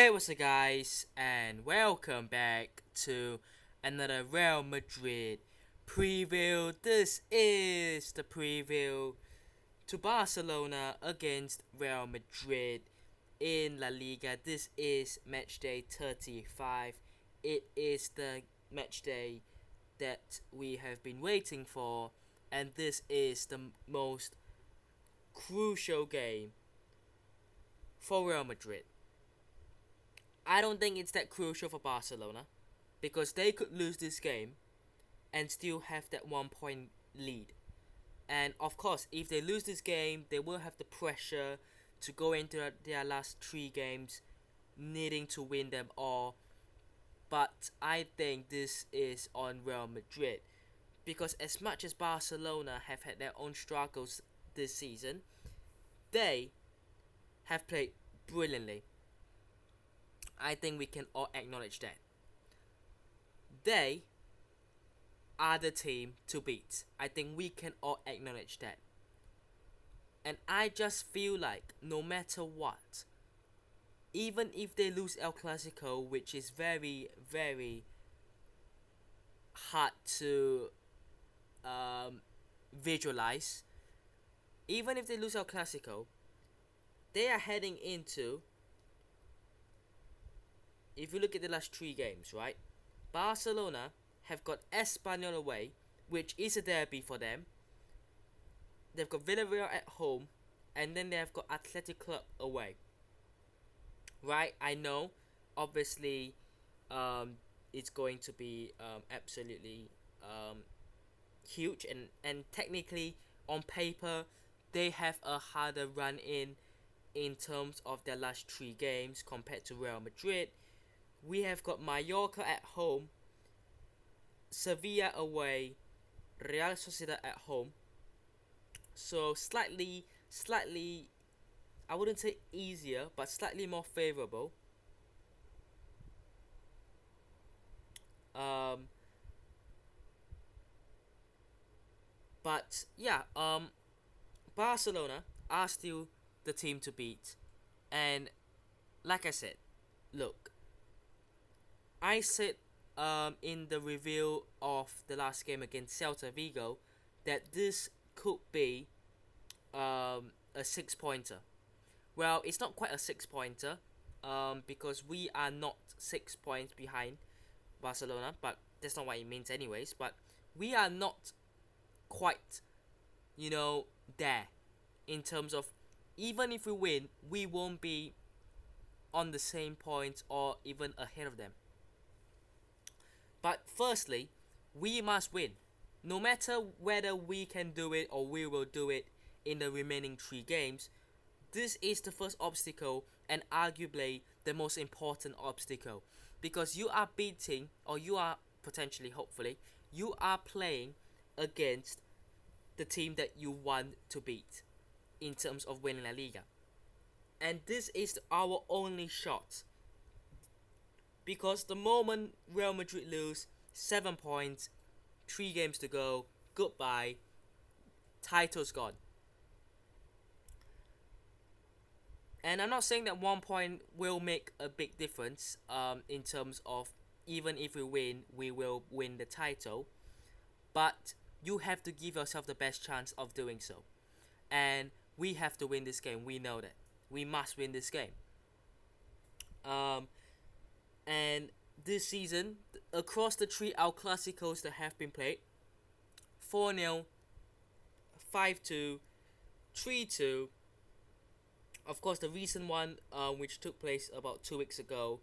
Hey, what's up, guys, and welcome back to another Real Madrid preview. This is the preview to Barcelona against Real Madrid in La Liga. This is match day 35. It is the match day that we have been waiting for, and this is the most crucial game for Real Madrid. I don't think it's that crucial for Barcelona because they could lose this game and still have that 1 point lead. And of course, if they lose this game, they will have the pressure to go into their last three games needing to win them all. But I think this is on Real Madrid because as much as Barcelona have had their own struggles this season, they have played brilliantly. I think we can all acknowledge that. They are the team to beat. I think we can all acknowledge that. And I just feel like no matter what, even if they lose El Clasico, which is very, very hard to visualize, even if they lose El Clasico, they are heading into, if you look at the last three games, right? Barcelona have got Espanyol away, which is a derby for them. They've got Villarreal at home, and then they have got Athletic Club away. Right? I know, obviously, it's going to be absolutely huge, and technically, on paper, they have a harder run in terms of their last three games compared to Real Madrid. We have got Mallorca at home, Sevilla away, Real Sociedad at home. So slightly, I wouldn't say easier, but slightly more favorable. Um, but yeah, Barcelona are still the team to beat, and like I said, look, I said in the review of the last game against Celta Vigo that this could be a 6 pointer. Well, it's not quite a 6 pointer because we are not 6 points behind Barcelona, but that's not what it means, anyways. But we are not quite, there in terms of even if we win, we won't be on the same points or even ahead of them. But firstly, we must win. No matter whether we can do it or we will do it in the remaining three games, this is the first obstacle and arguably the most important obstacle. Because you are beating, or you are potentially, hopefully, you are playing against the team that you want to beat in terms of winning La Liga. And this is our only shot. Because the moment Real Madrid lose 7 points, 3 games to go, goodbye, title's gone. And I'm not saying that 1 point will make a big difference in terms of even if we win, we will win the title. But you have to give yourself the best chance of doing so. And we have to win this game. We know that. We must win this game. And this season, across the three El Clasicos that have been played, 4-0, 5-2, 3-2. Of course, the recent one, which took place about 2 weeks ago,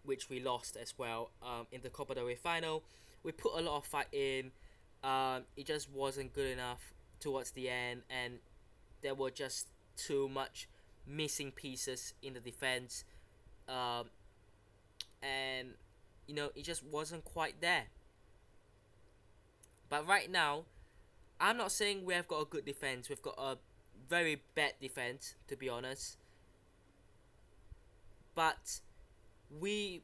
which we lost as well in the Copa del Rey final. We put a lot of fight in. It just wasn't good enough towards the end, and there were just too much missing pieces in the defense. And it just wasn't quite there. But right now, I'm not saying we have got a good defense. We've got a very bad defense, to be honest. But we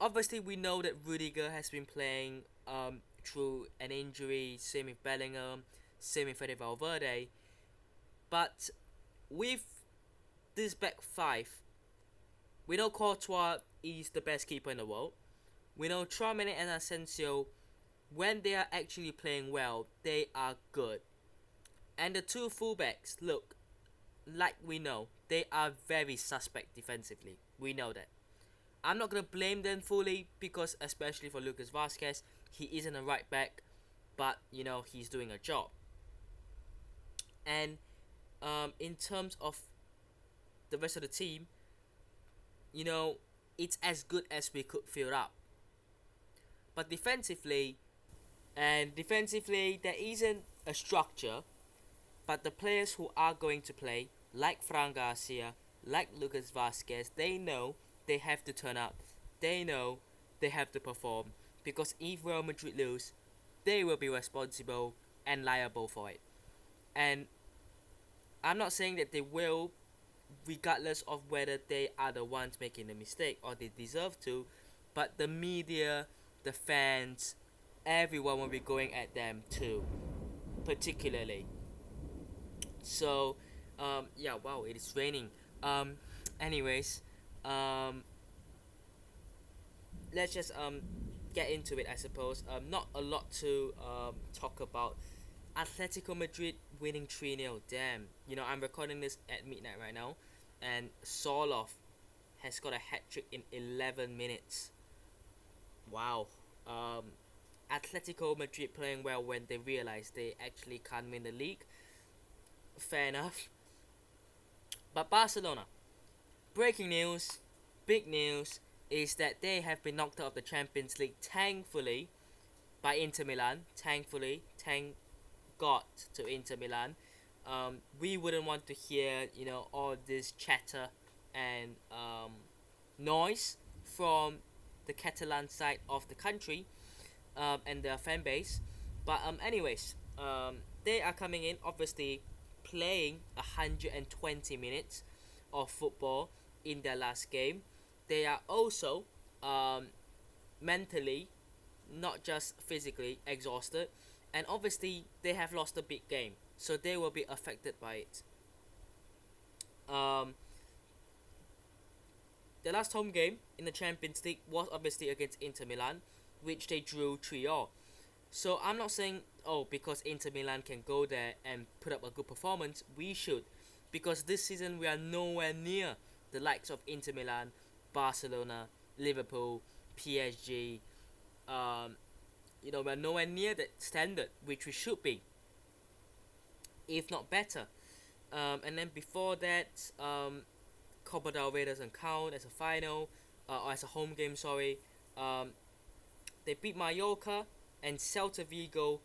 know that Rudiger has been playing through an injury. Same with Bellingham, same with Fede Valverde. But with this back five, We know Courtois is the best keeper in the world. We know Traoré and Asensio, when they are actually playing well, they are good. And the two fullbacks, look, like we know, they are very suspect defensively. We know that. I'm not gonna blame them fully because, especially for Lucas Vasquez, he isn't a right back, but he's doing a job. And in terms of the rest of the team, you know, it's as good as we could fill up. But defensively, there isn't a structure. But the players who are going to play, like Fran Garcia, like Lucas Vasquez, they know they have to turn up. They know they have to perform. Because if Real Madrid lose, they will be responsible and liable for it. And I'm not saying that they will, regardless of whether they are the ones making the mistake or they deserve to, but the media, the fans, everyone will be going at them too, particularly. So, yeah, wow, it is raining. Um, anyways, um, let's just get into it, I suppose. Not a lot to talk about. Atletico Madrid winning 3-0. Damn. I'm recording this at midnight right now, and Soloff has got a hat trick in 11 minutes. Wow. Um, Atletico Madrid playing well when they realize they actually can't win the league. Fair enough. But Barcelona, breaking news, big news, is that they have been knocked out of the Champions League, thankfully, by Inter Milan. Thankfully, thank God to Inter Milan. We wouldn't want to hear, all this chatter and noise from the Catalan side of the country and their fan base. But anyways, they are coming in, obviously playing 120 minutes of football in their last game. They are also mentally, not just physically, exhausted, and obviously they have lost a big game, so they will be affected by it. Um, the last home game in the Champions League was obviously against Inter Milan, which they drew 3-all. So I'm not saying, oh, because Inter Milan can go there and put up a good performance, we should. Because this season we are nowhere near the likes of Inter Milan, Barcelona, Liverpool, PSG. We're nowhere near that standard, which we should be, if not better. And then before that, Copa del Rey doesn't count as a final, or as a home game, sorry. They beat Mallorca and Celta Vigo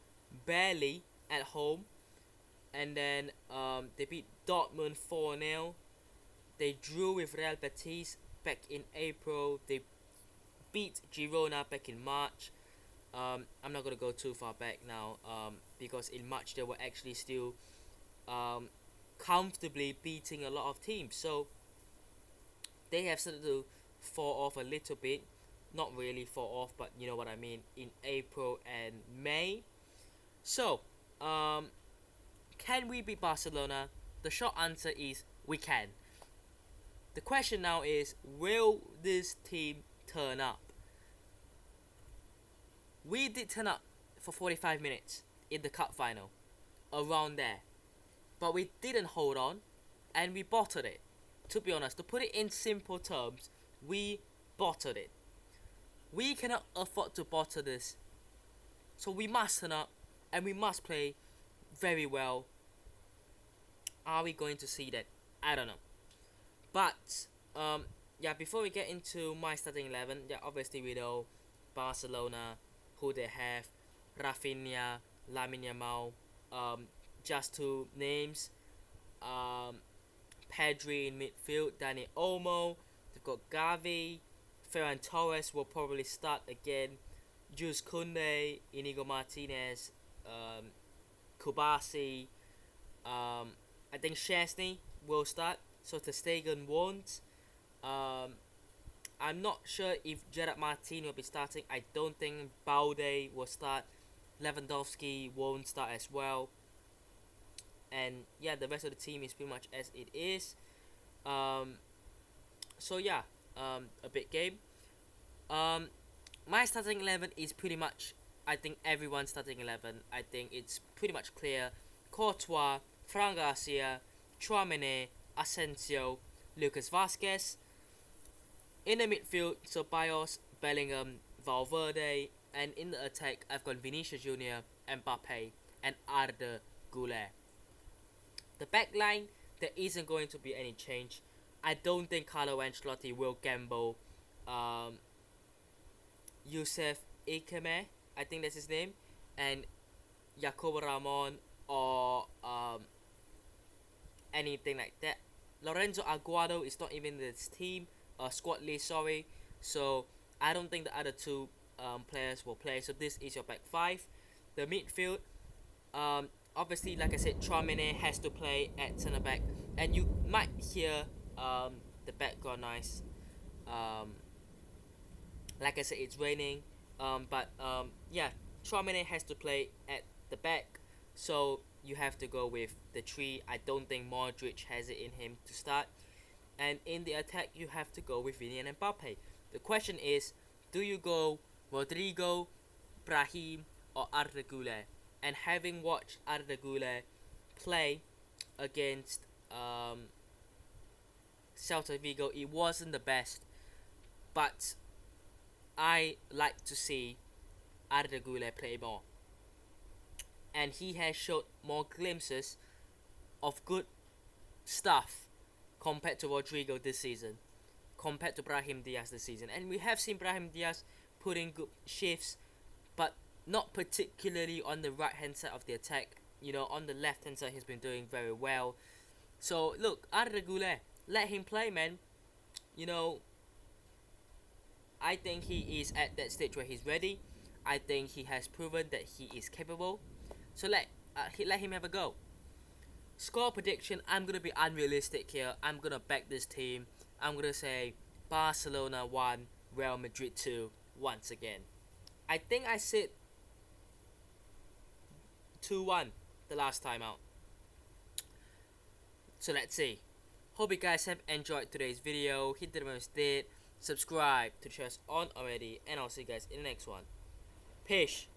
barely at home. And then they beat Dortmund 4-0. They drew with Real Betis back in April. They beat Girona back in March. I'm not going to go too far back now, because in March they were actually still comfortably beating a lot of teams. So they have started to fall off a little bit. Not really fall off, but you know what I mean, in April and May. So, can we beat Barcelona? The short answer is we can. The question now is, will this team turn up? We did turn up for 45 minutes in the cup final, around there. But we didn't hold on, and we bottled it. To be honest, to put it in simple terms, we bottled it. We cannot afford to bottle this. So we must turn up, and we must play very well. Are we going to see that? I don't know. But, yeah, before we get into my starting 11, yeah, obviously we know Barcelona, who they have, Rafinha, Lamine Yamal, just two names. Pedri in midfield, Dani Olmo, they've got Gavi, Ferran Torres will probably start again, Jules Koundé, Inigo Martinez, Kubasi, I think Szczesny will start, so Ter Stegen won't. I'm not sure if Gerard Martin will be starting. I don't think Balde will start. Lewandowski won't start as well. And yeah, the rest of the team is pretty much as it is. So yeah, a big game. Um, my starting 11 is pretty much, I think everyone's starting 11. I think it's pretty much clear. Courtois, Fran Garcia, Chouameni, Asensio, Lucas Vasquez. In the midfield, Ceballos, Bellingham, Valverde, and in the attack, I've got Vinicius Junior, Mbappe, and Arda Güler. The back line, there isn't going to be any change. I don't think Carlo Ancelotti will gamble Youssef Ikeme, I think that's his name, and Jacobo Ramon, or anything like that. Lorenzo Aguado is not even in this team, squad list, sorry. So I don't think the other two players will play. So this is your back five. The midfield, obviously, like I said, Chouameni has to play at centre back, and you might hear the background noise. Um, like I said, it's raining, but yeah, Chouameni has to play at the back, so you have to go with the three. I don't think Modric has it in him to start, and in the attack, you have to go with Vini and Mbappe. The question is, do you go Rodrigo, Brahim, or Arda Güler? And having watched Arda Güler play against Celta Vigo, it wasn't the best, but I like to see Arda Güler play more, and he has showed more glimpses of good stuff compared to Rodrigo this season, compared to Brahim Diaz this season. And we have seen Brahim Diaz putting good shifts, but not particularly on the right hand side of the attack. You know, on the left hand side, he's been doing very well. So look, Arda Güler, let him play, man. You know, I think he is at that stage where he's ready. I think he has proven that he is capable. So let him have a go. Score prediction, I'm gonna be unrealistic here. I'm gonna back this team. I'm gonna say Barcelona 1, Real Madrid 2 once again. I think I said 2-1 the last time out. So let's see. Hope you guys have enjoyed today's video. Hit the most did. Subscribe to the channel on already, and I'll see you guys in the next one. Peace.